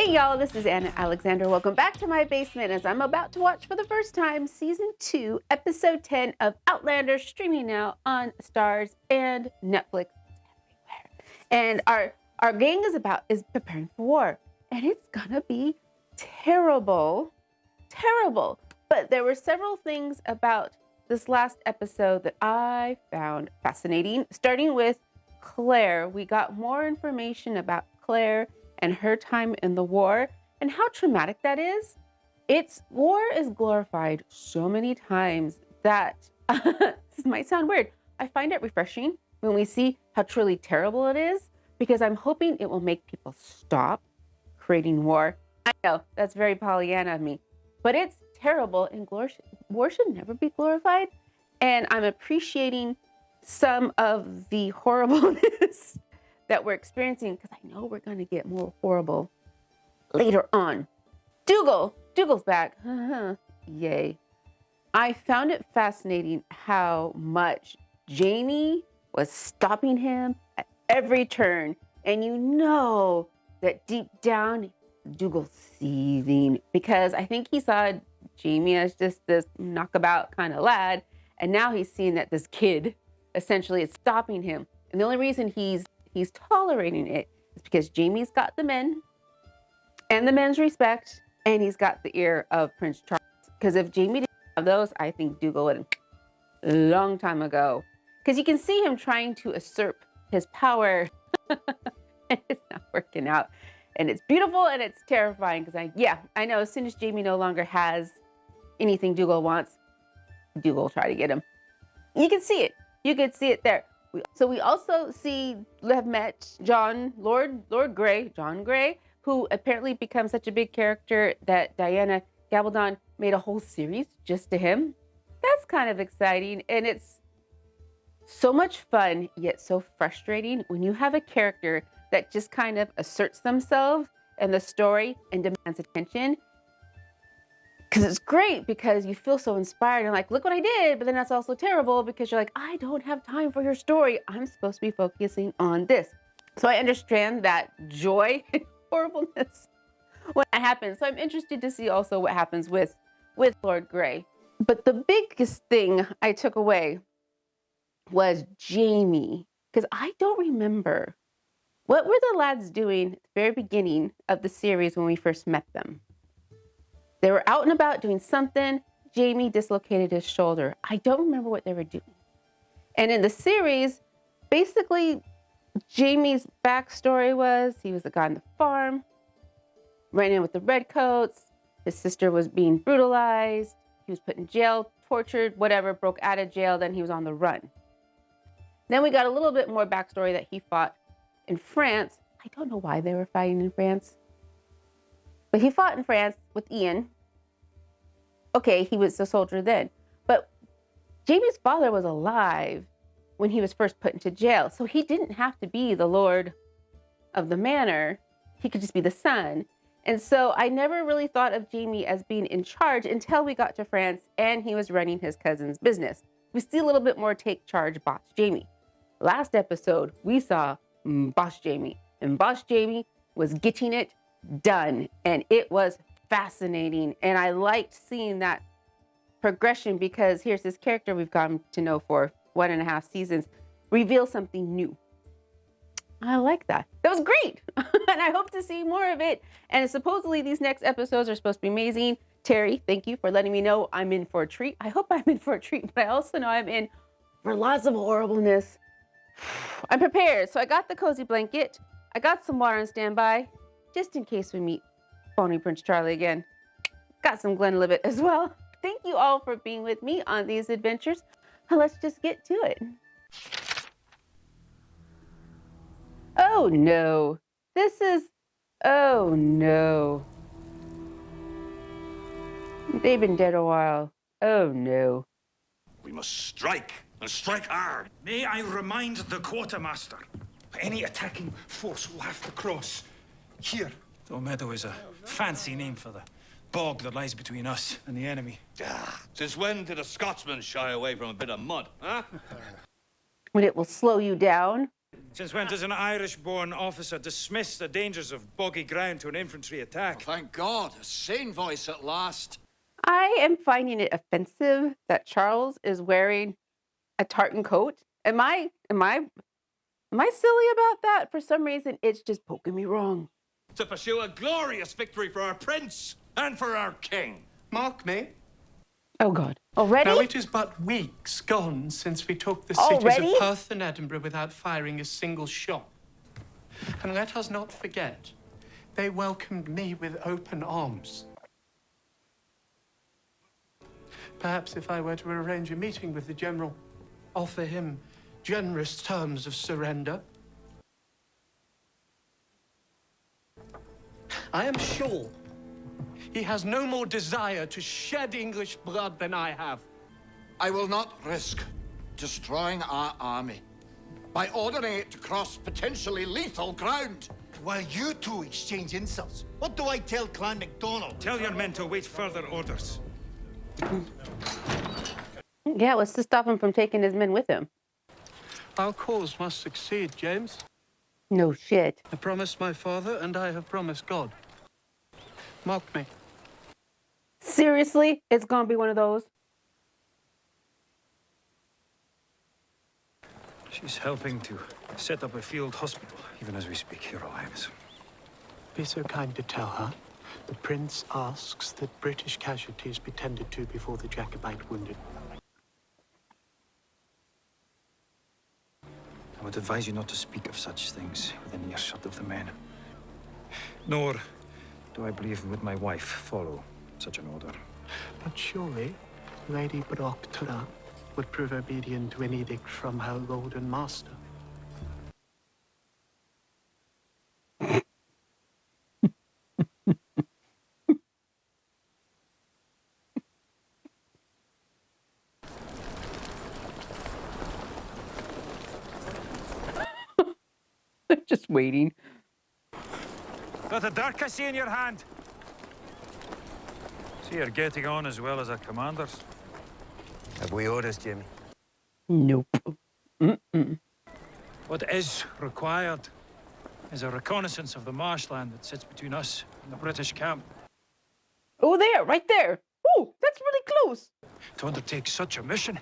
Hey y'all, this is Anna Alexander. Welcome back to my basement as I'm about to watch for the first time Season 2, Episode 10 of Outlander, streaming now on Starz and Netflix everywhere. And our gang is preparing for war. And it's gonna be terrible. Terrible. But there were several things about this last episode that I found fascinating. Starting with Claire. We got more information about Claire and her time in the war and how traumatic that is. War is glorified so many times that this might sound weird. I find it refreshing when we see how truly terrible it is, because I'm hoping it will make people stop creating war. I know that's very Pollyanna of me, but it's terrible, and war should never be glorified. And I'm appreciating some of the horribleness that we're experiencing, because I know we're going to get more horrible later on. Dougal's back. Yay. I found it fascinating how much Jamie was stopping him at every turn. And you know that deep down, Dougal's seething, because I think he saw Jamie as just this knockabout kind of lad. And now he's seeing that this kid essentially is stopping him. And the only reason he's tolerating it is because Jamie's got the men and the men's respect, and he's got the ear of Prince Charles. Because if Jamie didn't have those, I think Dougal would a long time ago. Because you can see him trying to usurp his power. And it's not working out. And it's beautiful and it's terrifying, because I know as soon as Jamie no longer has anything Dougal wants, Dougal will try to get him. You can see it. You can see it there. We also have met Lord Grey, John Grey, who apparently becomes such a big character that Diana Gabaldon made a whole series just to him. That's kind of exciting, and it's so much fun, yet so frustrating when you have a character that just kind of asserts themselves in the story and demands attention. Because it's great, because you feel so inspired and like, look what I did. But then that's also terrible, because you're like, I don't have time for your story. I'm supposed to be focusing on this. So I understand that joy and horribleness when that happens. So I'm interested to see also what happens with Lord Grey. But the biggest thing I took away was Jamie, because I don't remember. What were the lads doing at the very beginning of the series when we first met them? They were out and about doing something. Jamie dislocated his shoulder. I don't remember what they were doing. And in the series, basically, Jamie's backstory was he was the guy on the farm, ran in with the redcoats. His sister was being brutalized. He was put in jail, tortured, whatever, broke out of jail. Then he was on the run. Then we got a little bit more backstory that he fought in France. I don't know why they were fighting in France. But he fought in France with Ian. Okay, he was a soldier then. But Jamie's father was alive when he was first put into jail. So he didn't have to be the lord of the manor. He could just be the son. And so I never really thought of Jamie as being in charge until we got to France and he was running his cousin's business. We see a little bit more take charge boss Jamie. Last episode, we saw boss Jamie. And boss Jamie was getting it done, and it was fascinating, and I liked seeing that progression, because here's this character we've gotten to know for 1.5 seasons reveal something new. I like that. That was great. And I hope to see more of it. And supposedly these next episodes are supposed to be amazing. Terry, thank you for letting me know I'm in for a treat. I hope I'm in for a treat, but I also know I'm in for lots of horribleness. I'm prepared. So I got the cozy blanket. I got some water on standby, just in case we meet phony Prince Charlie again. Got some Glenlivet as well. Thank you all for being with me on these adventures. Let's just get to it. Oh no. Oh no. They've been dead a while. Oh no. We must strike, and strike hard. May I remind the quartermaster, any attacking force will have to cross here. Though Meadow is a fancy name for the bog that lies between us and the enemy. Since when did a Scotsman shy away from a bit of mud, huh? When it will slow you down. Since when does an Irish-born officer dismiss the dangers of boggy ground to an infantry attack? Oh, thank God, a sane voice at last. I am finding it offensive that Charles is wearing a tartan coat. Am I silly about that? For some reason, it's just poking me wrong. To pursue a glorious victory for our prince and for our king. Mark me. Oh, God. Already? Now, it is but weeks gone since we took the Already? cities of Perth and Edinburgh without firing a single shot. And let us not forget, they welcomed me with open arms. Perhaps if I were to arrange a meeting with the general, offer him generous terms of surrender. I am sure he has no more desire to shed English blood than I have. I will not risk destroying our army by ordering it to cross potentially lethal ground. While you two exchange insults, what do I tell Clan MacDonald? Tell your men to wait further orders. Yeah, what's to stop him from taking his men with him? Our cause must succeed, James. No shit. I promised my father, and I have promised God. Mark me. Seriously? It's gonna be one of those? She's helping to set up a field hospital, even as we speak, Your Highness. Be so kind to tell her the Prince asks that British casualties be tended to before the Jacobite wounded. I would advise you not to speak of such things within earshot of the men. Nor do I believe would my wife follow such an order. But surely Lady Brocktra would prove obedient to an edict from her lord and master. They're just waiting. Got a dirk I see in your hand. See, you're getting on as well as our commanders. Have we orders, Jimmy? Nope. Mm-mm. What is required is a reconnaissance of the marshland that sits between us and the British camp. Oh, there, right there. Oh, that's really close. To undertake such a mission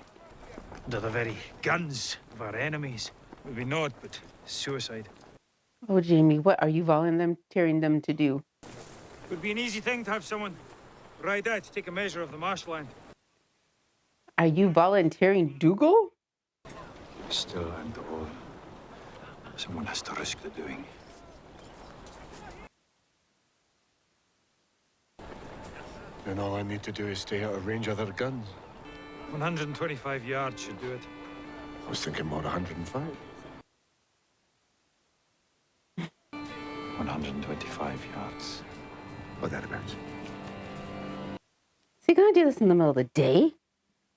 under the very guns of our enemies would be naught but suicide. Oh, Jamie, what are you volunteering them to do? It would be an easy thing to have someone ride out to take a measure of the marshland. Are you volunteering Dougal? Still and all, someone has to risk the doing. Then all I need to do is stay out of range of their guns. 125 yards should do it. I was thinking more 105. 125 yards. Or thereabouts. Is he gonna do this in the middle of the day?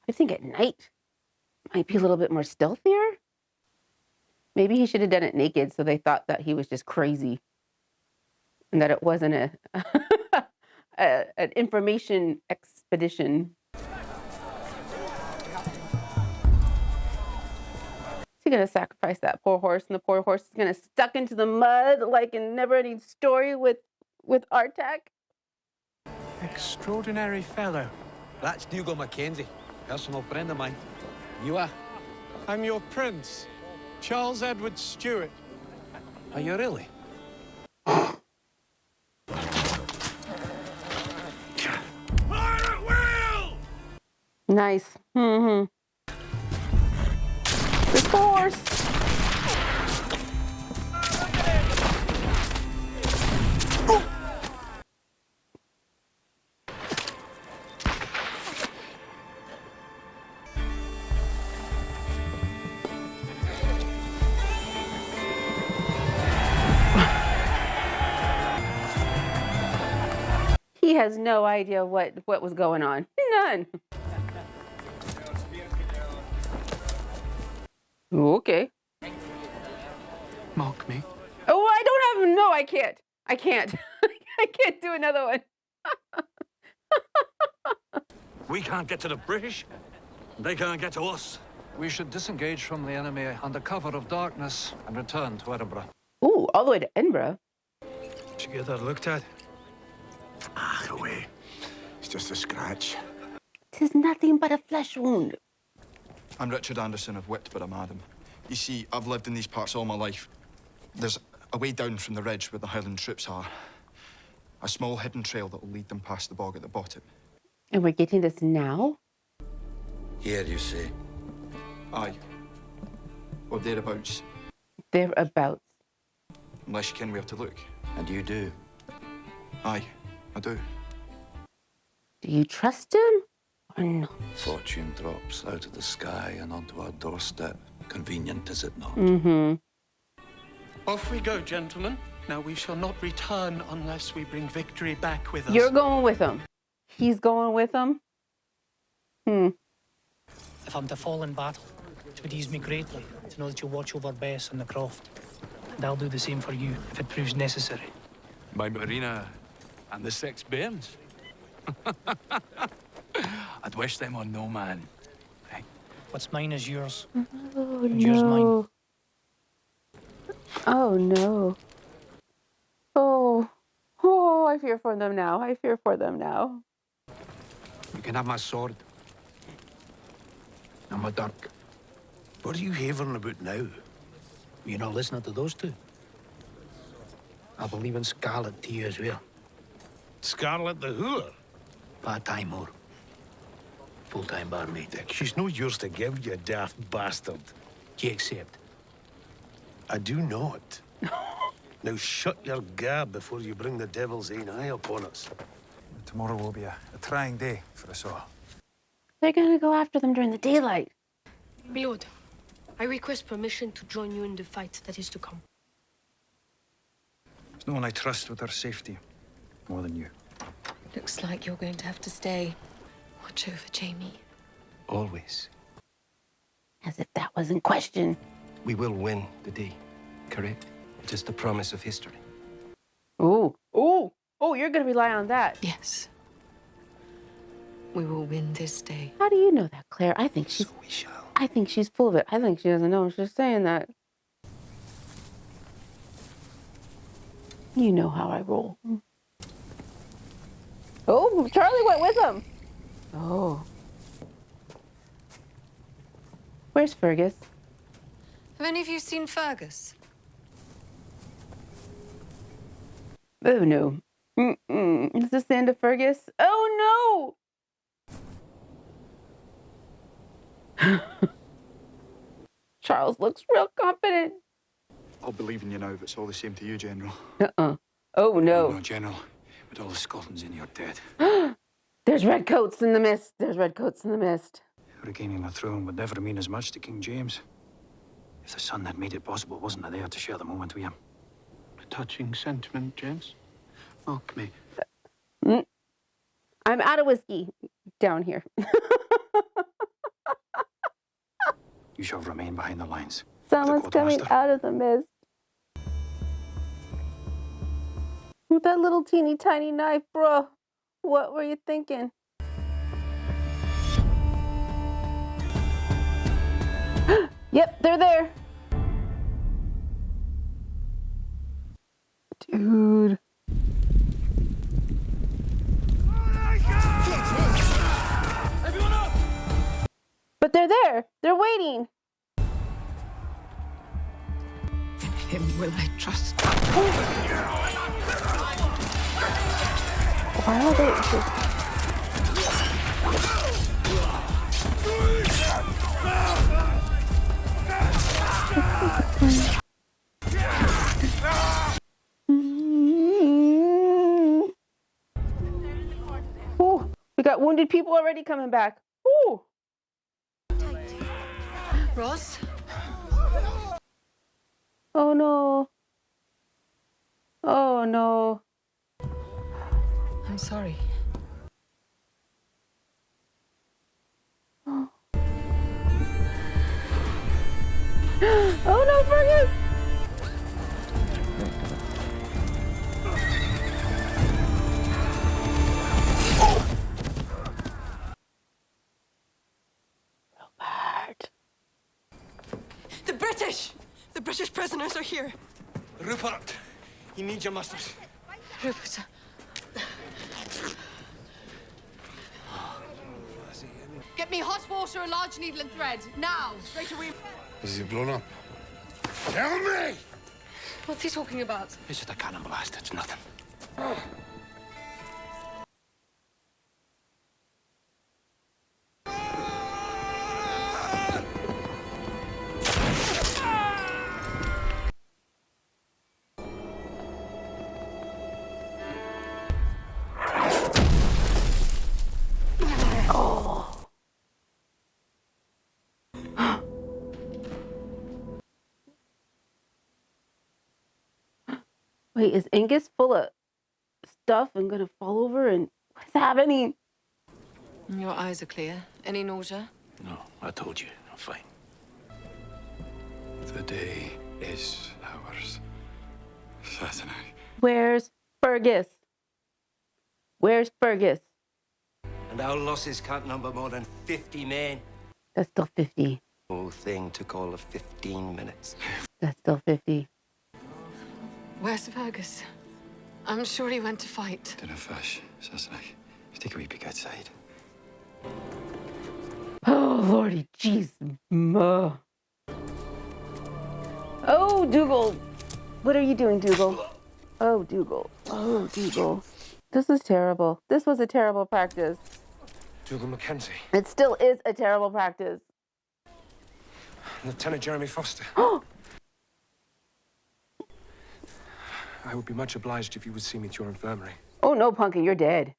I think at night might be a little bit more stealthier. Maybe he should have done it naked so they thought that he was just crazy and that it wasn't an information expedition. Is he gonna sacrifice that poor horse, and the poor horse is gonna stuck into the mud like in Never-Ending Story with Artak? Extraordinary fellow. That's Dougal Mackenzie, personal friend of mine. You are? I'm your prince, Charles Edward Stuart. Are you really? Fire at will! Nice. Mm-hmm. This horse. He has no idea what was going on. None. Okay. Mark me. Oh, I don't have. No, I can't. I can't. I can't do another one. We can't get to the British. They can't get to us. We should disengage from the enemy under cover of darkness and return to Edinburgh. Ooh, all the way to Edinburgh. Did you get that looked at? Ah, away. It's just a scratch. 'Tis nothing but a flesh wound. I'm Richard Anderson of Whitborough, madam. You see, I've lived in these parts all my life. There's a way down from the ridge where the Highland troops are. A small hidden trail that will lead them past the bog at the bottom. And we're getting this now? Here, you say. Aye. Or thereabouts. Thereabouts. Unless you ken where to look. And you do. Aye, I do. Do you trust him or not? Fortune drops out of the sky and onto our doorstep. Convenient, is it not? Mm-hmm. Off we go, gentlemen. Now we shall not return unless we bring victory back with us. You're going with him. He's going with him. If I'm to fall in battle, it would ease me greatly to know that you'll watch over Bess and the Croft. And I'll do the same for you if it proves necessary. My Marina and the 6 bairns. I'd wish them on no man. Hey. What's mine is yours. Oh, And yours mine. no. Oh, no. Oh, I fear for them now. I fear for them now. You can have my sword. And my dirk. What are you havering about now? You're not listening to those two. I believe in Scarlet tea as well. Scarlet the Whore? Part-time or full-time barmaid. She's no yours to give, you daft bastard. Do you accept? I do not. Now shut your gab before you bring the devil's ain eye upon us. Tomorrow will be a trying day for us all. They're going to go after them during the daylight. My lord, I request permission to join you in the fight that is to come. There's no one I trust with our safety more than you. Looks like you're going to have to stay. Watch over Jamie. Always. As if that was in question. We will win the day, correct? Just the promise of history. Ooh, you're going to rely on that. Yes. We will win this day. How do you know that, Claire? I think she's full of it. I think she doesn't know. She's just saying that. You know how I roll. Oh, Charlie went with him. Oh. Where's Fergus? Have any of you seen Fergus? Oh, no. Is this the end of Fergus? Oh, no! Charles looks real confident. I'll believe in you now if it's all the same to you, General. Oh, no. No, General. With all the Scotland's in, you're dead. There's red coats in the mist. There's red coats in the mist. Regaining the throne would never mean as much to King James if the son that made it possible wasn't there to share the moment with him. A touching sentiment, James. Mark me. I'm out of whiskey down here. You shall remain behind the lines. Someone's coming out of the mist. With that little teeny tiny knife, bro. What were you thinking? Yep, they're there. Dude. But they're there. They're waiting. In him will I trust. Why are they... Ooh, we got wounded people already coming back. Ooh. Ross? Oh no. Oh no. I'm sorry. Oh, oh no, Fergus! Robert. British! The British prisoners are here. Rupert, you need your musters. Rupert. Get me hot water, a large needle and thread. Now, straight away. Is he blown up? Tell me! What's he talking about? It's just a cannon blast. It's nothing. Wait, is Angus full of stuff and gonna fall over? And what's happening? Your eyes are clear. Any nausea? No, I told you. I'm fine. The day is ours. Fascinating. Where's Fergus? Where's Fergus? And our losses can't number more than 50 men. That's still 50. The whole thing took all of 15 minutes. That's still 50. Where's Fergus? I'm sure he went to fight. Dinner fish, Sassenach. Take a wee peek outside. Oh, Lordy, jeez. Oh, Dougal. What are you doing, Dougal? Oh, Dougal. Oh, Dougal. This is terrible. This was a terrible practice. Dougal Mackenzie. It still is a terrible practice. Lieutenant Jeremy Foster. I would be much obliged if you would see me to your infirmary. Oh, no, Punkin, you're dead.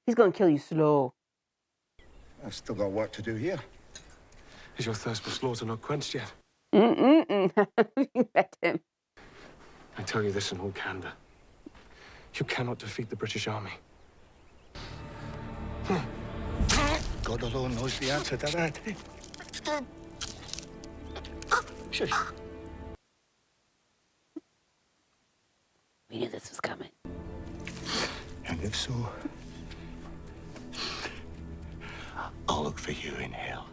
He's gonna kill you slow. I've still got work to do here. Is your thirst for slaughter not quenched yet? You met him. I tell you this in all candor. You cannot defeat the British Army. God alone knows the answer to that. Shush. We knew this was coming. And if so, I'll look for you in hell.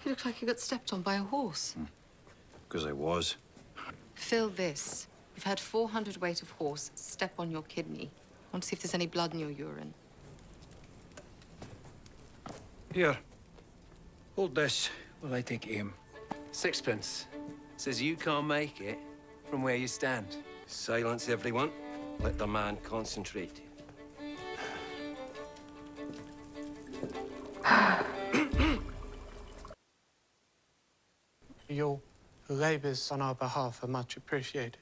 You look like you got stepped on by a horse. Because I was. Fill this. You've had 400 weight of horse step on your kidney. I want to see if there's any blood in your urine. Here. Hold this while I take aim. Sixpence. Says you can't make it from where you stand. Silence, everyone. Let the man concentrate. Your labors on our behalf are much appreciated.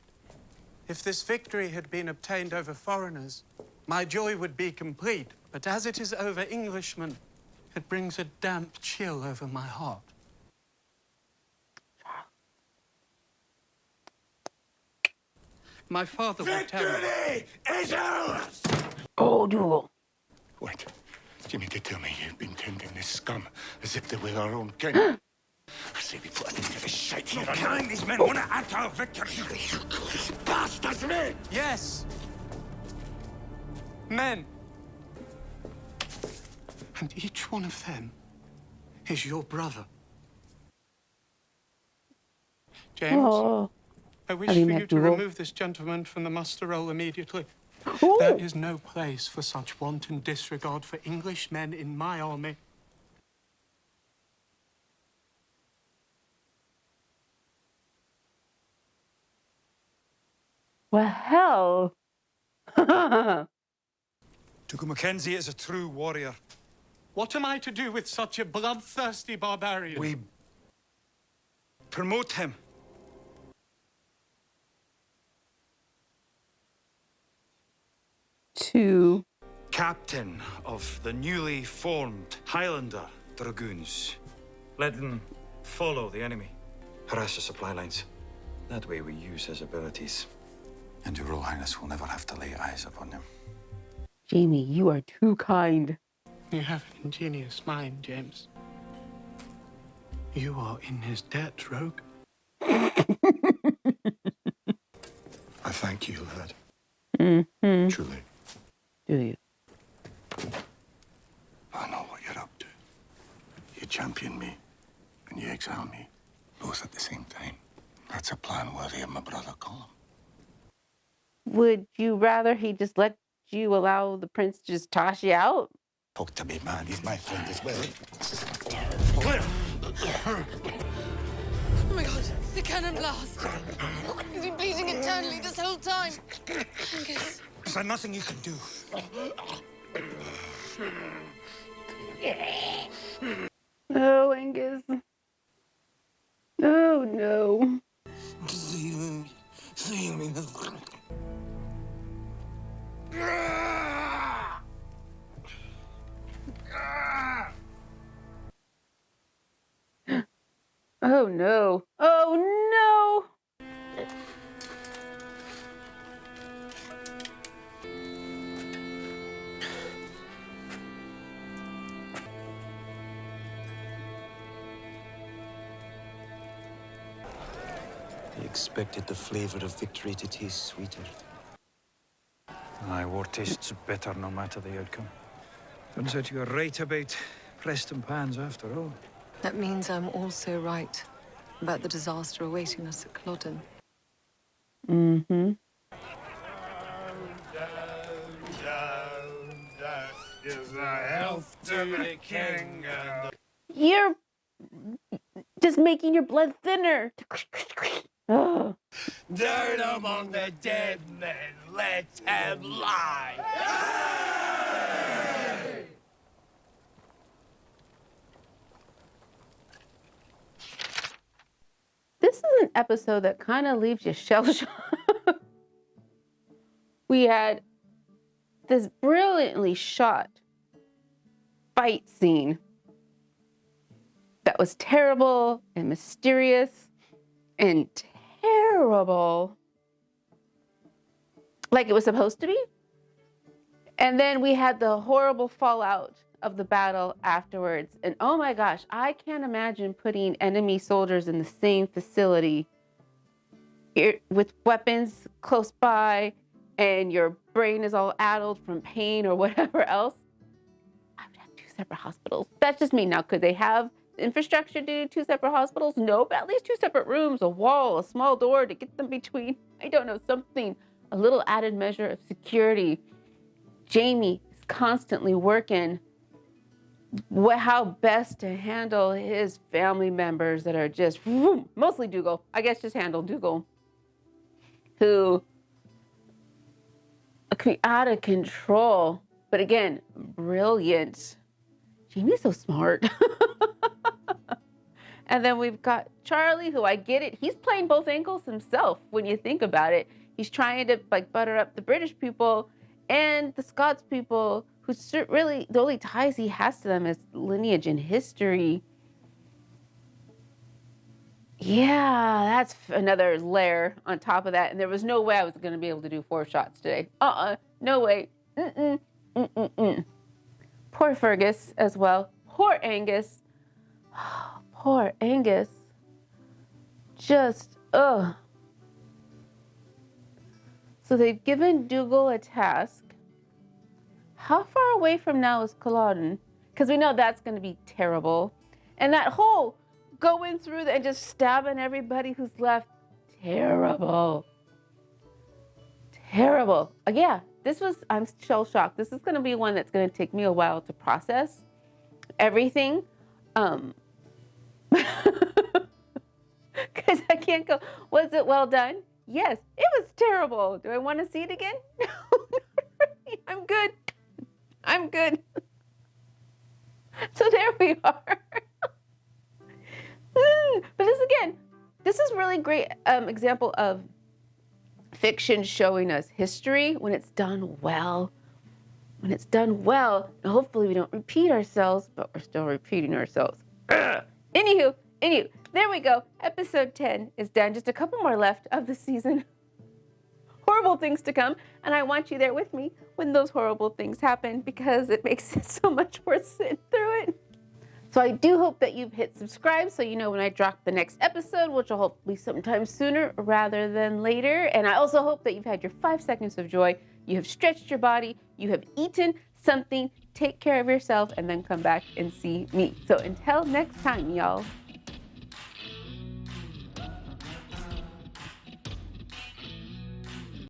If this victory had been obtained over foreigners, my joy would be complete. But as it is over Englishmen, it brings a damp chill over my heart. My father would tell me... Victory is ours! Oh, Dougal. Wait. Do you mean to tell me you've been tending this scum as if they were our own king? I say we put an end to this shite here. Killing these men won't add to our victory. Bastards, men! Yes! Men! And each one of them is your brother. James, Oh. I wish Have for you you met to Dougal? remove this gentleman from the muster roll immediately. Ooh. There is no place for such wanton disregard for English men in my army. Well, hell. Dougal Mackenzie is a true warrior. What am I to do with such a bloodthirsty barbarian? We promote him. To Captain of the newly formed Highlander Dragoons. Let them follow the enemy. Harass the supply lines. That way we use his abilities. And your Royal Highness will never have to lay eyes upon him. Jamie, you are too kind. You have an ingenious mind, James. You are in his debt, rogue. I thank you, lad. Mm-hmm. Truly. Do you? I know what you're up to. You champion me, and you exile me. Both at the same time. That's a plan worthy of my brother Colin. Would you rather he just let you allow the prince to just toss you out? Talk to me, man. He's my friend as well. Oh my god, the cannon blast. He's been bleeding internally this whole time. Angus. Is there nothing you can do? Oh, Angus. Oh, no. Oh, no. Oh, no. I expected the flavor of victory to taste sweeter. My war tastes bitter no matter the outcome. Turns out you're right about Prestonpans after all. That means I'm also right about the disaster awaiting us at Culloden. Mm-hmm. You're just making your blood thinner. Oh. Dirt among the dead men, let him lie. This is an episode that kind of leaves you shell-shocked. We had this brilliantly shot fight scene that was terrible and mysterious and terrible, like it was supposed to be. And then we had the horrible fallout of the battle afterwards. And oh my gosh, I can't imagine putting enemy soldiers in the same facility with weapons close by and your brain is all addled from pain or whatever else. I would have 2 separate hospitals. That's just me. Now, could they have infrastructure to do 2 separate hospitals? No, but at least 2 separate rooms, a wall, a small door to get them between. I don't know, something, a little added measure of security. Jamie is constantly working how best to handle his family members that are just, mostly Dougal. I guess just handle Dougal, who can be out of control. But again, brilliant. Jamie's so smart. And then we've got Charlie, who I get it. He's playing both angles himself when you think about it. He's trying to like butter up the British people and the Scots people, who really, the only ties he has to them is lineage and history. Yeah, that's another layer on top of that. And there was no way I was going to be able to do 4 shots today. No way. Poor Fergus as well. Poor Angus. Poor Angus. Just, ugh. So they've given Dougal a task. How far away from now is Culloden? Because we know that's going to be terrible. And that whole going through and just stabbing everybody who's left, terrible. Terrible. Yeah, I'm shell-shocked. This is going to be one that's going to take me a while to process everything. Because I can't go, was it well done? Yes, it was terrible. Do I want to see it again? No, not really. I'm good. I'm good. So there we are. But this is really great example of fiction showing us history when it's done well. When it's done well, and hopefully we don't repeat ourselves, but we're still repeating ourselves. Anywho, there we go. Episode 10 is done. Just a couple more left of the season. Horrible things to come, and I want you there with me when those horrible things happen, because it makes it so much worth sitting through it. So I do hope that you've hit subscribe so you know when I drop the next episode, which will hopefully sometime sooner rather than later. And I also hope that you've had your 5 seconds of joy. You have stretched your body. You have eaten something. Take care of yourself and then come back and see me. So until next time, y'all.